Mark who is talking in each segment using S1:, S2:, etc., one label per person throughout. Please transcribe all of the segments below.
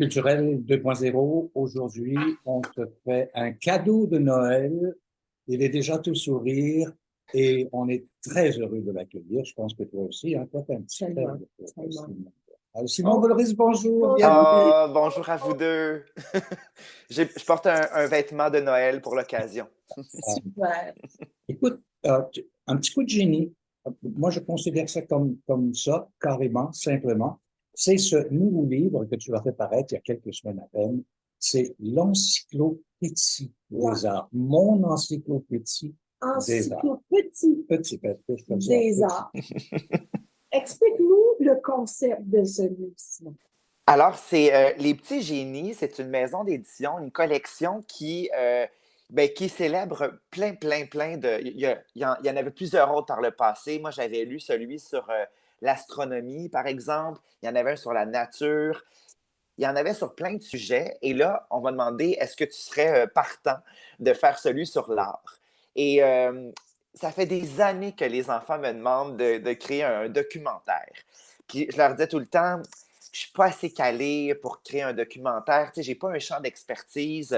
S1: Culturel 2.0. Aujourd'hui, on te fait un cadeau de Noël. Il est déjà tout sourire et on est très heureux de l'accueillir. Je pense que toi aussi, hein, toi, t'as un petit frère.
S2: Tellement, tellement.
S1: Simon. Simon Boulris, bonjour,
S2: Bonjour.
S1: bienvenue.
S3: Ah, bonjour à vous deux. Je porte un vêtement de Noël pour l'occasion.
S2: Super.
S1: Écoute, un petit coup de génie. Moi, je considère ça comme ça, carrément, simplement. C'est ce nouveau livre que tu as fait paraître il y a quelques semaines à peine. C'est l'encyclopédie des arts. Mon encyclopédie des arts.
S2: Encyclopédie
S1: Petit, petit,
S2: des arts. Explique-nous le concept de ce livre.
S3: Alors, c'est Les Petits Génies, c'est une maison d'édition, une collection qui célèbre plein de... Il y en avait plusieurs autres par le passé. Moi, j'avais lu celui sur l'astronomie, par exemple. Il y en avait un sur la nature. Il y en avait sur plein de sujets. Et là, on m'a demandé, est-ce que tu serais partant de faire celui sur l'art? Et ça fait des années que les enfants me demandent de créer un documentaire. Puis je leur disais tout le temps, je suis pas assez calé pour créer un documentaire. Tu sais, j'ai pas un champ d'expertise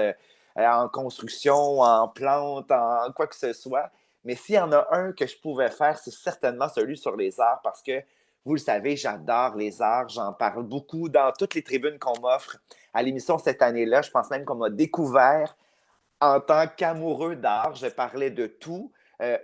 S3: en construction, en plantes, en quoi que ce soit. Mais s'il y en a un que je pouvais faire, c'est certainement celui sur les arts parce que vous le savez, j'adore les arts. J'en parle beaucoup dans toutes les tribunes qu'on m'offre à l'émission cette année-là. Je pense même qu'on m'a découvert en tant qu'amoureux d'art. Je parlais de tout.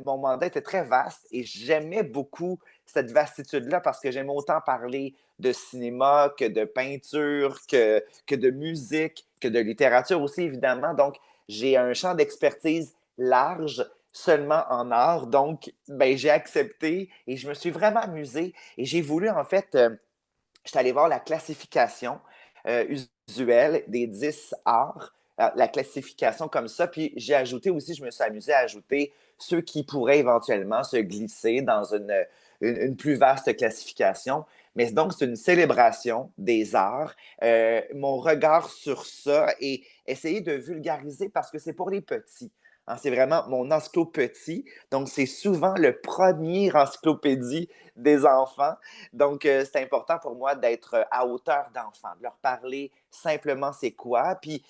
S3: Mon mandat était très vaste et j'aimais beaucoup cette vastitude-là parce que j'aime autant parler de cinéma que de peinture, que de musique, que de littérature aussi, évidemment. Donc, j'ai un champ d'expertise large seulement en art. Donc, j'ai accepté et je me suis vraiment amusée. Et j'ai voulu, en fait, je suis allé voir la classification usuelle des 10 arts, la classification comme ça. Puis j'ai ajouté aussi, je me suis amusé à ajouter ceux qui pourraient éventuellement se glisser dans une plus vaste classification. Mais donc, c'est une célébration des arts. Mon regard sur ça et essayer de vulgariser parce que c'est pour les petits. Hein, c'est vraiment mon encyclopédie. Donc, c'est souvent le premier encyclopédie des enfants. Donc, c'est important pour moi d'être à hauteur d'enfant, de leur parler simplement c'est quoi, puis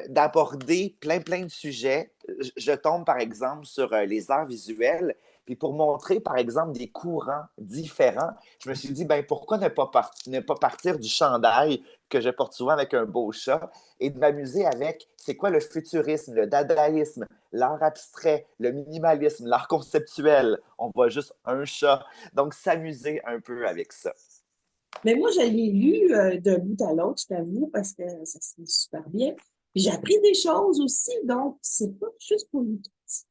S3: d'aborder plein de sujets. Je tombe, par exemple, sur les arts visuels, puis pour montrer, par exemple, des courants différents, je me suis dit, ben pourquoi ne pas partir du chandail que je porte souvent avec un beau chat et de m'amuser avec c'est quoi le futurisme, le dadaïsme, l'art abstrait, le minimalisme, l'art conceptuel. On voit juste un chat. Donc, s'amuser un peu avec ça.
S2: Mais moi, je l'ai lu d'un bout à l'autre, je t'avoue, parce que ça se fait super bien. Puis j'ai appris des choses aussi, donc c'est pas juste pour les petits.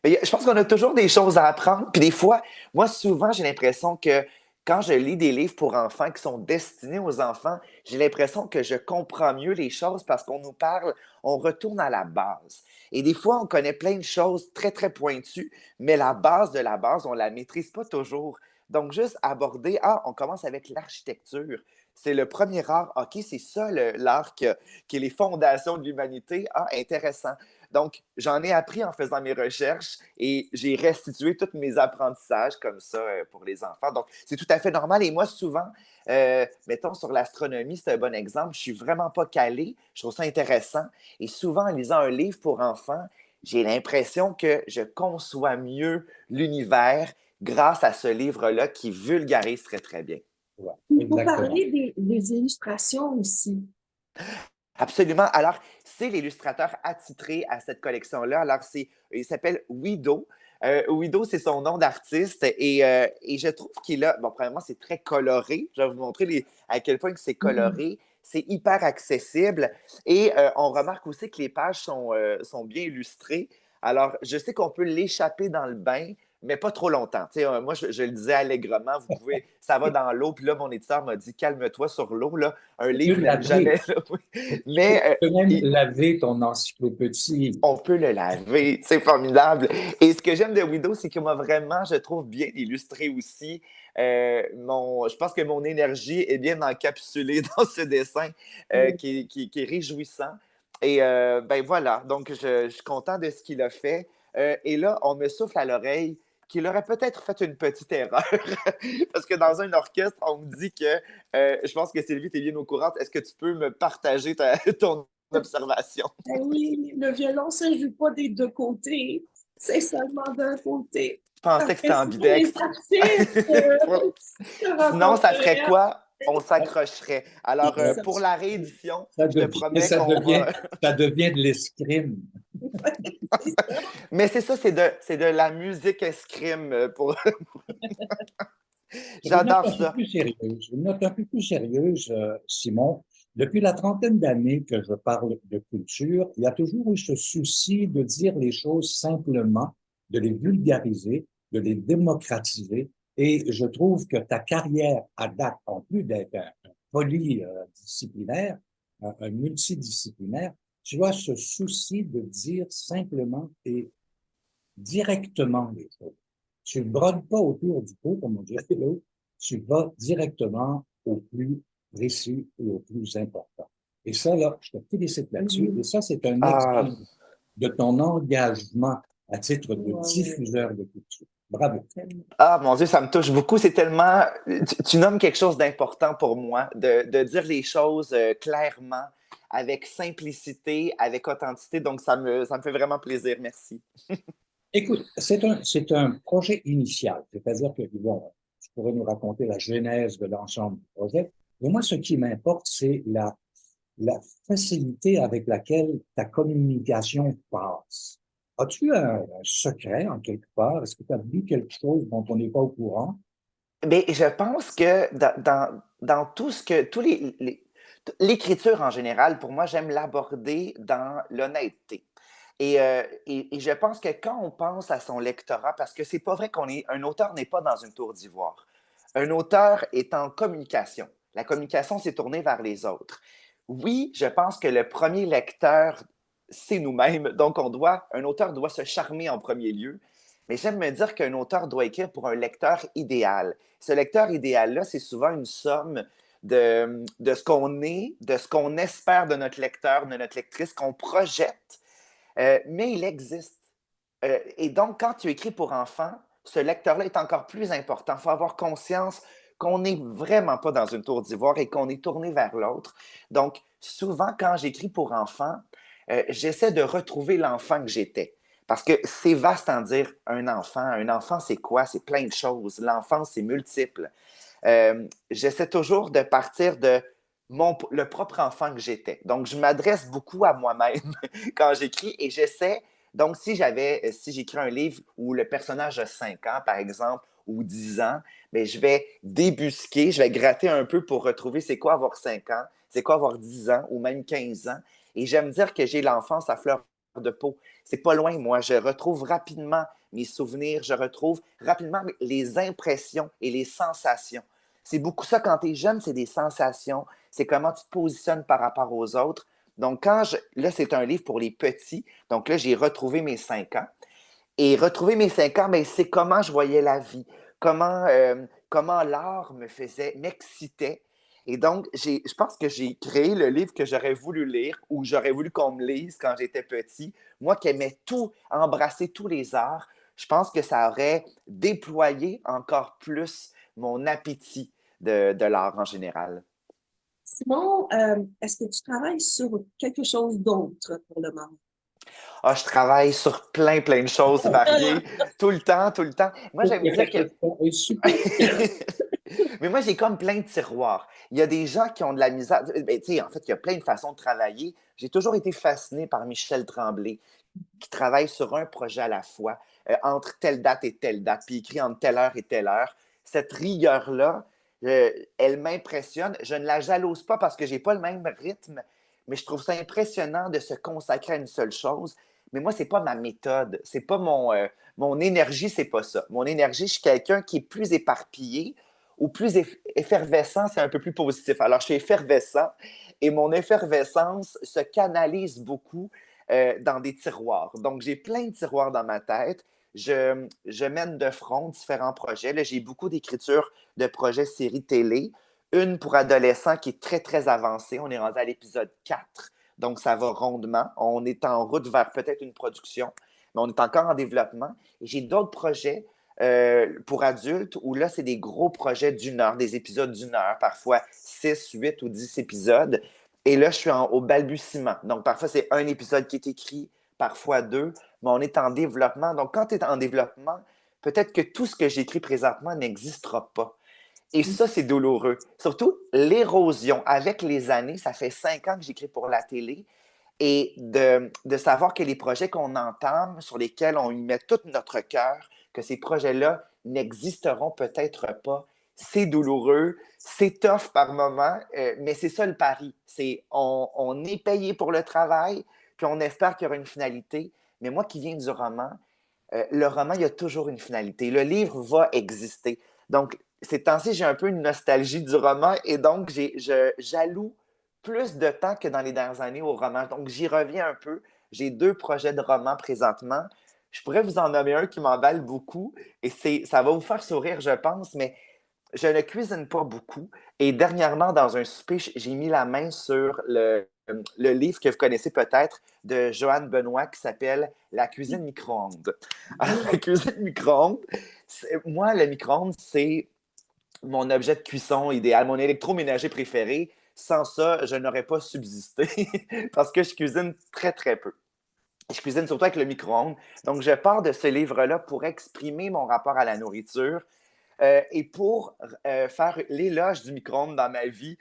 S3: Mais je pense qu'on a toujours des choses à apprendre. Puis des fois, moi, souvent, j'ai l'impression que quand je lis des livres pour enfants qui sont destinés aux enfants, j'ai l'impression que je comprends mieux les choses parce qu'on nous parle, on retourne à la base. Et des fois, on connaît plein de choses très pointues, mais la base de la base, on ne la maîtrise pas toujours. Donc, juste aborder, on commence avec l'architecture. C'est le premier art. OK, c'est ça l'art qui est les fondations de l'humanité. Ah, intéressant. Donc, j'en ai appris en faisant mes recherches et j'ai restitué tous mes apprentissages comme ça pour les enfants. Donc, c'est tout à fait normal. Et moi, souvent, mettons sur l'astronomie, c'est un bon exemple. Je suis vraiment pas calé. Je trouve ça intéressant. Et souvent, en lisant un livre pour enfants, j'ai l'impression que je conçois mieux l'univers grâce à ce livre-là qui vulgarise très bien.
S1: Ouais,
S2: Il faut
S1: exactement.
S2: parler des illustrations aussi.
S3: Absolument. Alors, c'est l'illustrateur attitré à cette collection-là. Alors, il s'appelle Wido. Wido, c'est son nom d'artiste et je trouve qu'il a, bon, premièrement, c'est très coloré. Je vais vous montrer à quel point que c'est
S2: Mhm.
S3: coloré. C'est hyper accessible et on remarque aussi que les pages sont bien illustrées. Alors, je sais qu'on peut l'échapper dans le bain, mais pas trop longtemps. Tu sais, moi, je le disais allègrement, vous pouvez, ça va dans l'eau. Puis là, mon éditeur m'a dit, calme-toi sur l'eau, là. Un
S1: Tu peux
S3: livre n'aime
S1: laver.
S3: jamais l'eau.
S1: Tu
S3: Mais
S1: peux même laver ton encyclopédie.
S3: on peut le laver. C'est formidable. Et ce que j'aime de Widow, c'est qu'il m'a vraiment, je trouve, bien illustré aussi. Je pense que mon énergie est bien encapsulée dans ce dessin qui est réjouissant. Et ben voilà, donc je suis content de ce qu'il a fait. Et là, on me souffle à l'oreille qu'il aurait peut-être fait une petite erreur. Parce que dans un orchestre, on me dit que, je pense que Sylvie, tu es bien au courant. Est-ce que tu peux me partager ton observation?
S2: Ben oui, le violon, ça ne joue pas des deux côtés. C'est seulement d'un côté.
S3: Je pensais que
S2: Après
S3: c'était
S2: ça, les
S3: ambidextre.
S2: artistes se
S3: Sinon, ça ferait
S2: rencontreraient.
S3: quoi? On s'accrocherait. Alors,
S2: C'est ça.
S3: pour la réédition,
S1: Ça
S3: je te
S1: devient,
S3: promets qu'on va.
S1: ça devient de l'escrime.
S2: C'est ça.
S3: Mais c'est ça, c'est de la musique escrime pour.
S1: Une note
S3: J'adore
S1: un peu
S3: ça.
S1: plus sérieuse, une note un peu plus sérieuse, Simon. Depuis la trentaine d'années que je parle de culture, il y a toujours eu ce souci de dire les choses simplement, de les vulgariser, de les démocratiser. Et je trouve que ta carrière à date, en plus d'être un polydisciplinaire, un multidisciplinaire, tu as ce souci de dire simplement et directement les choses. Tu ne brodes pas autour du pot, comme on dirait l'autre, tu vas directement au plus précis et au plus important. Et ça, là, je te félicite là-dessus. Et ça, c'est un
S3: Ah,
S1: exemple de ton engagement à titre de
S2: Ouais,
S1: diffuseur de culture. Bravo.
S2: tellement.
S3: ah, mon Dieu, ça me touche beaucoup. C'est tellement. Tu nommes quelque chose d'important pour moi, de dire les choses clairement, avec simplicité, avec authenticité. Donc, ça me fait vraiment plaisir. Merci.
S1: Écoute, c'est un projet initial, c'est-à-dire que, bon, tu pourrais nous raconter la genèse de l'ensemble du projet, mais moi, ce qui m'importe, c'est la facilité avec laquelle ta communication passe. As-tu un secret en quelque part? Est-ce que tu as vu quelque chose dont on n'est pas au courant?
S3: Mais je pense que dans tout ce que. L'écriture en général, pour moi, j'aime l'aborder dans l'honnêteté. Et je pense que quand on pense à son lectorat, parce que c'est pas vrai un auteur n'est pas dans une tour d'ivoire. Un auteur est en communication. La communication, c'est tourner vers les autres. Oui, je pense que le premier lecteur, c'est nous-mêmes. Donc, un auteur doit se charmer en premier lieu. Mais j'aime me dire qu'un auteur doit écrire pour un lecteur idéal. Ce lecteur idéal-là, c'est souvent une somme de ce qu'on est, de ce qu'on espère de notre lecteur, de notre lectrice, qu'on projette, mais il existe. Et donc, quand tu écris pour enfants, ce lecteur-là est encore plus important. Il faut avoir conscience qu'on n'est vraiment pas dans une tour d'ivoire et qu'on est tourné vers l'autre. Donc, souvent, quand j'écris pour enfants, j'essaie de retrouver l'enfant que j'étais. Parce que c'est vaste en dire un enfant. Un enfant, c'est quoi? C'est plein de choses. L'enfance, c'est multiple. J'essaie toujours de partir de le propre enfant que j'étais. Donc, je m'adresse beaucoup à moi-même quand j'écris et j'essaie. Donc, si j'écris un livre où le personnage a 5 ans, par exemple, ou 10 ans, bien, je vais débusquer, je vais gratter un peu pour retrouver c'est quoi avoir 5 ans, c'est quoi avoir 10 ans ou même 15 ans. Et j'aime dire que j'ai l'enfance à fleur de peau. C'est pas loin, moi. Je retrouve rapidement mes souvenirs, je retrouve rapidement les impressions et les sensations. C'est beaucoup ça quand tu es jeune, c'est des sensations, c'est comment tu te positionnes par rapport aux autres. Donc, là, c'est un livre pour les petits. Donc là, j'ai retrouvé mes 5 ans. Et retrouver mes 5 ans, ben, c'est comment je voyais la vie, comment l'art m'excitait. Et donc, je pense que j'ai créé le livre que j'aurais voulu lire ou j'aurais voulu qu'on me lise quand j'étais petit. Moi qui aimais tout, embrasser tous les arts, je pense que ça aurait déployé encore plus mon appétit de l'art en général.
S2: Sinon, est-ce que tu travailles sur quelque chose d'autre pour le moment?
S3: Ah, je travaille sur plein, plein de choses variées, tout le temps, tout le temps. Moi,
S1: Faut
S3: j'aime
S1: que
S3: dire
S1: ta
S3: que
S1: question est super.
S3: Mais moi, j'ai comme plein de tiroirs. Il y a des gens qui ont de la misère. Ben, tu sais, en fait, il y a plein de façons de travailler. J'ai toujours été fasciné par Michel Tremblay, qui travaille sur un projet à la fois, entre telle date et telle date, puis écrit entre telle heure et telle heure. Cette rigueur-là, elle m'impressionne. Je ne la jalouse pas parce que j'ai pas le même rythme, mais je trouve ça impressionnant de se consacrer à une seule chose. Mais moi, c'est pas ma méthode, c'est pas mon énergie, c'est pas ça. Mon énergie, je suis quelqu'un qui est plus éparpillé ou plus effervescent, c'est un peu plus positif. Alors, je suis effervescent et mon effervescence se canalise beaucoup dans des tiroirs. Donc, j'ai plein de tiroirs dans ma tête. Je mène de front différents projets. Là, j'ai beaucoup d'écriture de projets séries télé. Une pour adolescents qui est très, très avancée. On est rendu à l'épisode 4. Donc, ça va rondement. On est en route vers peut-être une production, mais on est encore en développement. Et j'ai d'autres projets pour adultes, où là, c'est des gros projets d'1 heure, des épisodes d'1 heure, parfois 6, 8 ou 10 épisodes. Et là, je suis au balbutiement. Donc, parfois, c'est un épisode qui est écrit, parfois 2, mais on est en développement. Donc, quand tu es en développement, peut-être que tout ce que j'écris présentement n'existera pas. Et ça, c'est douloureux. Surtout l'érosion. Avec les années, ça fait 5 ans que j'écris pour la télé. Et de savoir que les projets qu'on entame, sur lesquels on y met tout notre cœur, que ces projets-là n'existeront peut-être pas, c'est douloureux, c'est tough par moment, mais c'est ça le pari. On est payé pour le travail, puis on espère qu'il y aura une finalité. Mais moi qui viens du roman, le roman, il y a toujours une finalité. Le livre va exister. Donc, ces temps-ci, j'ai un peu une nostalgie du roman et donc j'alloue plus de temps que dans les dernières années au roman. Donc, j'y reviens un peu. J'ai 2 projets de roman présentement. Je pourrais vous en nommer un qui m'emballe beaucoup et ça va vous faire sourire, je pense, mais je ne cuisine pas beaucoup. Et dernièrement, dans un souper, j'ai mis la main sur le livre que vous connaissez peut-être de Joanne Benoît qui s'appelle La cuisine micro-ondes. Alors, la cuisine micro-ondes, moi, le micro-ondes, c'est mon objet de cuisson idéal, mon électroménager préféré. Sans ça, je n'aurais pas subsisté parce que je cuisine très, très peu. Je cuisine surtout avec le micro-ondes. Donc, je pars de ce livre-là pour exprimer mon rapport à la nourriture et pour faire l'éloge du micro-ondes dans ma vie,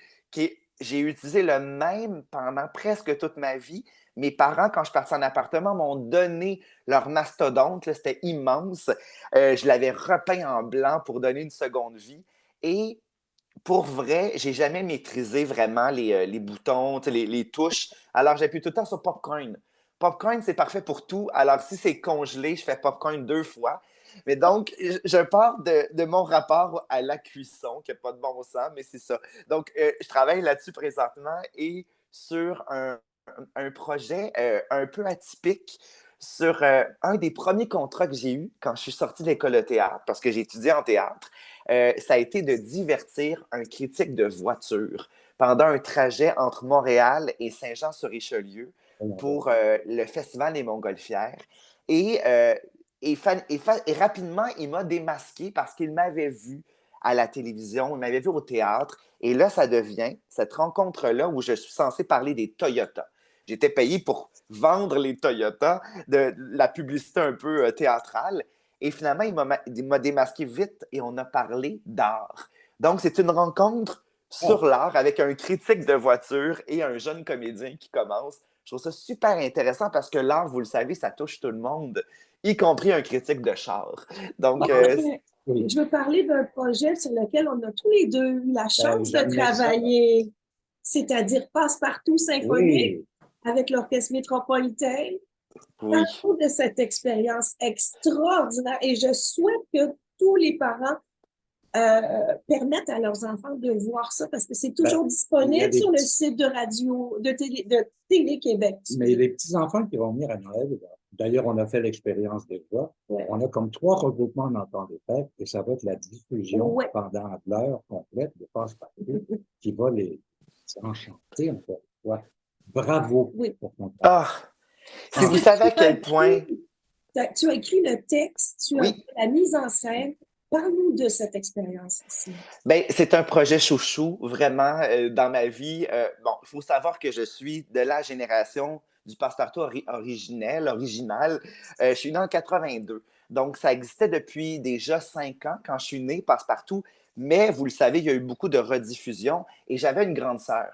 S3: j'ai utilisé le même pendant presque toute ma vie. Mes parents, quand je suis partie en appartement, m'ont donné leur mastodonte. Là, c'était immense. Je l'avais repeint en blanc pour donner une seconde vie. Et pour vrai, j'ai jamais maîtrisé vraiment les boutons, les touches. Alors, j'appuie tout le temps sur Popcorn. Popcorn, c'est parfait pour tout. Alors, si c'est congelé, je fais Popcorn 2 fois. Mais donc, je pars de mon rapport à la cuisson, qui n'a pas de bon sens, mais c'est ça. Donc, je travaille là-dessus présentement et sur un projet un peu atypique sur un des premiers contrats que j'ai eu quand je suis sorti de l'école de théâtre, parce que j'ai étudié en théâtre. Ça a été de divertir un critique de voiture pendant un trajet entre Montréal et Saint-Jean-sur-Richelieu pour le Festival des Montgolfières. Et, euh, et rapidement, il m'a démasqué parce qu'il m'avait vu à la télévision, il m'avait vu au théâtre. Et là, ça devient cette rencontre-là où je suis censé parler des Toyota. J'étais payé pour vendre les Toyota, de la publicité un peu théâtrale. Et finalement, il m'a démasqué vite et on a parlé d'art. Donc, c'est une rencontre sur l'art avec un critique de voiture et un jeune comédien qui commence. Je trouve ça super intéressant parce que l'art, vous le savez, ça touche tout le monde, y compris un critique de char. Donc,
S2: Je veux parler d'un projet sur lequel on a tous les deux eu la chance de
S1: j'admets ça.
S2: travailler, c'est-à-dire Passe-Partout symphonique
S1: Oui,
S2: avec l'Orchestre métropolitain.
S3: oui.
S2: Partout de cette expérience extraordinaire et je souhaite que tous les parents permettent à leurs enfants de voir ça parce que c'est toujours
S1: ben, il y a
S2: disponible
S1: des
S2: sur le
S1: petits,
S2: site de Télé-Québec.
S1: mais les petits-enfants qui vont venir à Noël, d'ailleurs, on a fait l'expérience des fois,
S2: Ouais.
S1: on a comme 3 regroupements dans le temps des fêtes et ça va être la diffusion
S2: Ouais.
S1: pendant l'heure complète de Passe-Partout qui va les enchanter encore une fois. Bravo
S2: Oui.
S1: pour ton travail.
S3: Ah, si vous savez à quel point...
S2: Tu as écrit le texte, tu as
S3: Oui.
S2: fait la mise en scène. Parle-nous de cette expérience ici.
S3: Ben, c'est un projet chouchou, vraiment, dans ma vie. Bon, il faut savoir que je suis de la génération du Passe-Partout original. Je suis né en 82. Donc, ça existait depuis déjà 5 ans quand je suis né, Passe-Partout. Mais vous le savez, il y a eu beaucoup de rediffusions et j'avais une grande sœur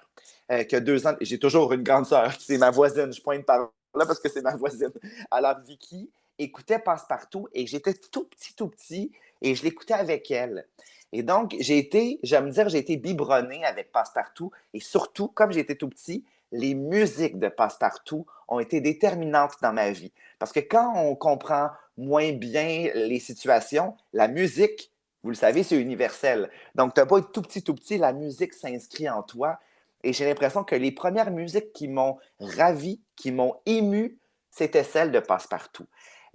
S3: qui a 2 ans. J'ai toujours une grande sœur, c'est ma voisine. Je pointe par là parce que c'est ma voisine. Alors, Vicky écoutait Passe-Partout et j'étais tout petit et je l'écoutais avec elle. Et donc, j'ai été biberonné avec Passe-Partout. Et surtout, comme j'étais tout petit, les musiques de Passe-Partout ont été déterminantes dans ma vie. Parce que quand on comprend moins bien les situations, la musique, vous le savez, c'est universel. Donc, tu n'as pas été tout petit, la musique s'inscrit en toi. Et j'ai l'impression que les premières musiques qui m'ont ravi, qui m'ont ému, c'était celles de Passe-Partout.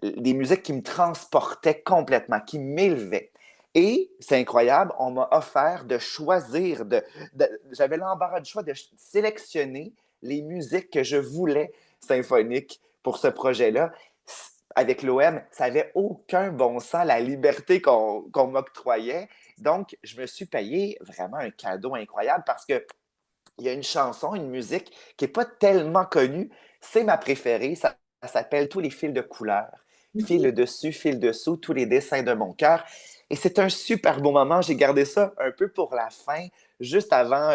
S3: Des musiques qui me transportaient complètement, qui m'élevaient. Et c'est incroyable, on m'a offert de choisir, j'avais l'embarras du choix de sélectionner les musiques que je voulais symphoniques pour ce projet-là. avec l'OM, ça n'avait aucun bon sens, la liberté qu'on m'octroyait. Donc, je me suis payé vraiment un cadeau incroyable parce que il y a une chanson, une musique qui n'est pas tellement connue. C'est ma préférée. Ça s'appelle Tous les fils de couleur. Fil dessus, fil dessous, tous les dessins de mon cœur. Et c'est un super beau moment. J'ai gardé ça un peu pour la fin, juste avant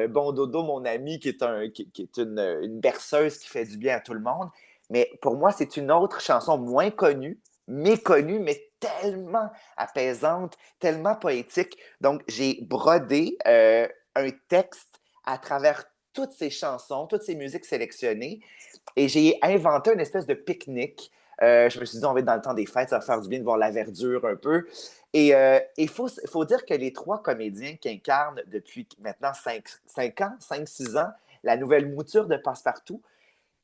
S3: Bon Dodo, mon ami, qui est une berceuse qui fait du bien à tout le monde. Mais pour moi, c'est une autre chanson moins connue, méconnue, mais tellement apaisante, tellement poétique. Donc, j'ai brodé un texte à travers toutes ces chansons, toutes ces musiques sélectionnées. Et j'ai inventé une espèce de pique-nique. Je me suis dit, on va être dans le temps des fêtes, ça va faire du bien de voir la verdure un peu. Et il faut dire que les trois comédiens qui incarnent depuis maintenant 5 ans, 5-6 ans, la nouvelle mouture de Passepartout,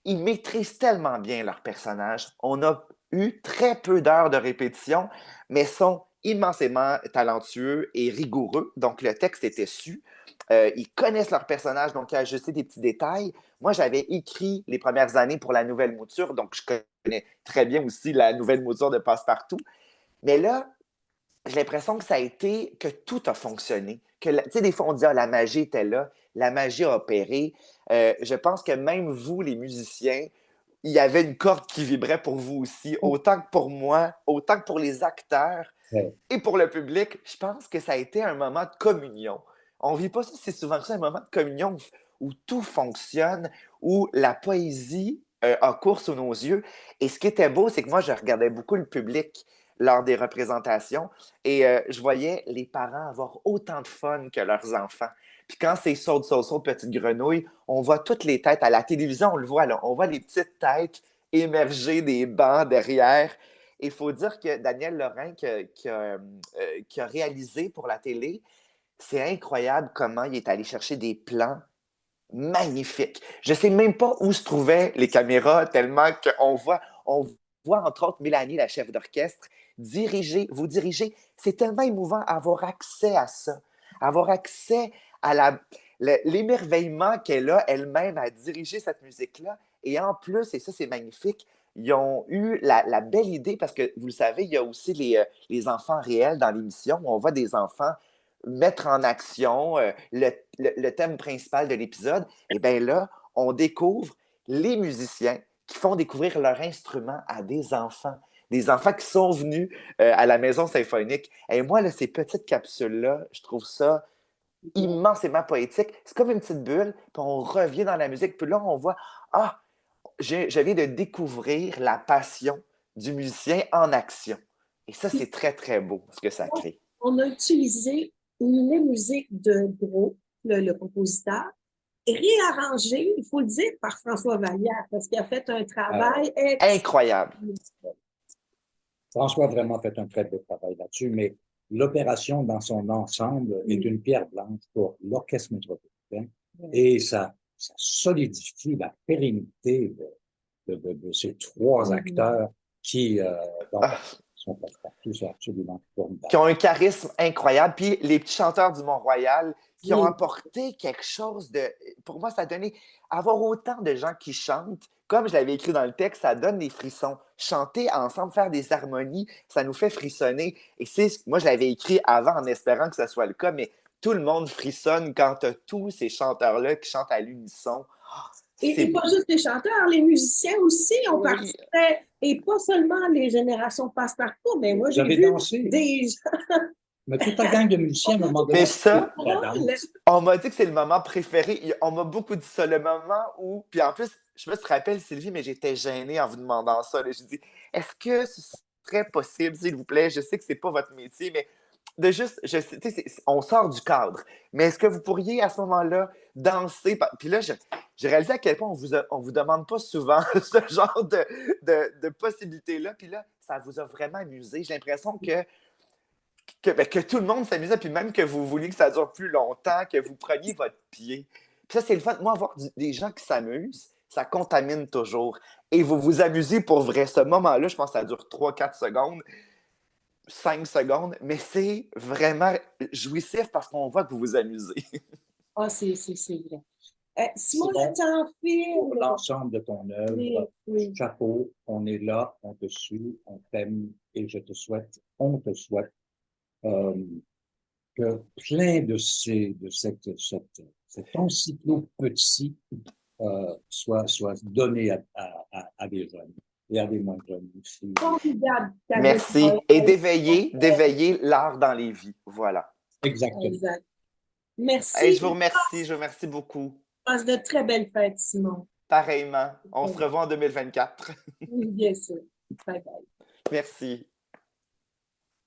S3: ils maîtrisent tellement bien leurs personnages. On a eu très peu d'heures de répétition, mais sont immensément talentueux et rigoureux. Donc, le texte était su. Ils connaissent leurs personnages, donc il y a ajusté des petits détails. Moi, j'avais écrit les premières années pour la nouvelle mouture, donc je connais très bien aussi la nouvelle mouture de Passepartout. Mais là, j'ai l'impression que ça a été, que tout a fonctionné. Tu sais, des fois, on dit, ah, la magie était là, la magie a opéré. Je pense que même vous, les musiciens, il y avait une corde qui vibrait pour vous aussi, autant que pour moi, autant que pour les acteurs
S1: Ouais.
S3: et pour le public. Je pense que ça a été un moment de communion. On ne vit pas ça si souvent que ça, un moment de communion où tout fonctionne, où la poésie a cours sous nos yeux. Et ce qui était beau, c'est que moi, je regardais beaucoup le public lors des représentations et je voyais les parents avoir autant de fun que leurs enfants. Puis quand c'est saute, saute, saute, petite grenouille, on voit toutes les têtes. À la télévision, on le voit, là, on voit les petites têtes émerger des bancs derrière. Il faut dire que Daniel Lorrain, qui a réalisé pour la télé, c'est incroyable comment il est allé chercher des plans magnifiques. Je ne sais même pas où se trouvaient les caméras, tellement on voit entre autres Mélanie, la chef d'orchestre, vous diriger. C'est tellement émouvant avoir accès à ça, avoir accès à l'émerveillement qu'elle a elle-même à diriger cette musique-là. Et en plus, et ça c'est magnifique, ils ont eu la belle idée, parce que vous le savez, il y a aussi les enfants réels dans l'émission, où on voit des enfants mettre en action le thème principal de l'épisode. Et bien là, on découvre les musiciens qui font découvrir leur instrument à des enfants qui sont venus à la Maison symphonique. Et moi, là, ces petites capsules-là, je trouve ça immensément poétique. C'est comme une petite bulle, puis on revient dans la musique, puis là, on voit, ah, je viens de découvrir la passion du musicien en action. Et ça, c'est très, très beau, ce que ça crée.
S2: On a utilisé les musiques de Gros, le compositeur, réarrangées, il faut le dire, par François Vallière, parce qu'il a fait un travail
S3: Incroyable.
S1: François a vraiment fait un très beau travail là-dessus, mais l'opération dans son ensemble est une pierre blanche pour l'Orchestre métropolitain et ça solidifie la pérennité de ces trois acteurs qui sont partout, c'est absolument formidable.
S3: Qui ont un charisme incroyable. Puis les petits chanteurs du Mont-Royal qui ont apporté quelque chose de... Pour moi, ça a donné... Avoir autant de gens qui chantent, comme je l'avais écrit dans le texte, ça donne des frissons. Chanter ensemble, faire des harmonies, ça nous fait frissonner. Et moi, je l'avais écrit avant en espérant que ce soit le cas, mais tout le monde frissonne quand tu as tous ces chanteurs-là qui chantent à l'unisson.
S2: Et pas juste les chanteurs, les musiciens aussi ont participé. Et pas seulement les générations Passepartout, mais moi, j'ai vu des gens...
S1: Mais toute la gang de musiciens, à un moment donné,
S3: mais ça, on m'a dit que c'est le moment préféré. On m'a beaucoup dit ça, le moment où... Puis en plus, je sais pas si tu te rappelles, Sylvie, mais j'étais gênée en vous demandant ça. J'ai dit, est-ce que ce serait possible, s'il vous plaît, je sais que c'est pas votre métier, mais de juste, on sort du cadre, mais est-ce que vous pourriez, à ce moment-là, danser? Puis là, j'ai réalisé à quel point on vous demande pas souvent ce genre de possibilités-là. Puis là, ça vous a vraiment amusé. J'ai l'impression que tout le monde s'amusait, puis même que vous vouliez que ça dure plus longtemps, que vous preniez votre pied. Puis ça, c'est le fun. Moi, voir des gens qui s'amusent, ça contamine toujours. Et vous vous amusez pour vrai. Ce moment-là, je pense que ça dure 3-4 secondes, 5 secondes, mais c'est vraiment jouissif parce qu'on voit que vous vous amusez.
S2: Ah, c'est vrai. Simon,
S1: C'est
S2: je
S1: bon.
S2: t'en
S1: Pour
S2: filme.
S1: l'ensemble de ton
S2: Oui,
S1: œuvre,
S2: oui.
S1: chapeau, on est là, on te suit, on t'aime et on te souhaite euh, que plein cet encyclopédie soit donné à des jeunes et à des moins jeunes aussi.
S2: Formidable cadeau de
S3: Merci. Et
S2: Noël.
S3: d'éveiller l'art dans les vies. Voilà.
S1: Exactement.
S2: Exact.
S3: Hey,
S2: Merci.
S3: je vous remercie beaucoup.
S2: Passe de très belles fêtes, Simon.
S3: Pareillement. On se revoit en 2024.
S2: Oui, bien sûr. Bye bye.
S3: Merci.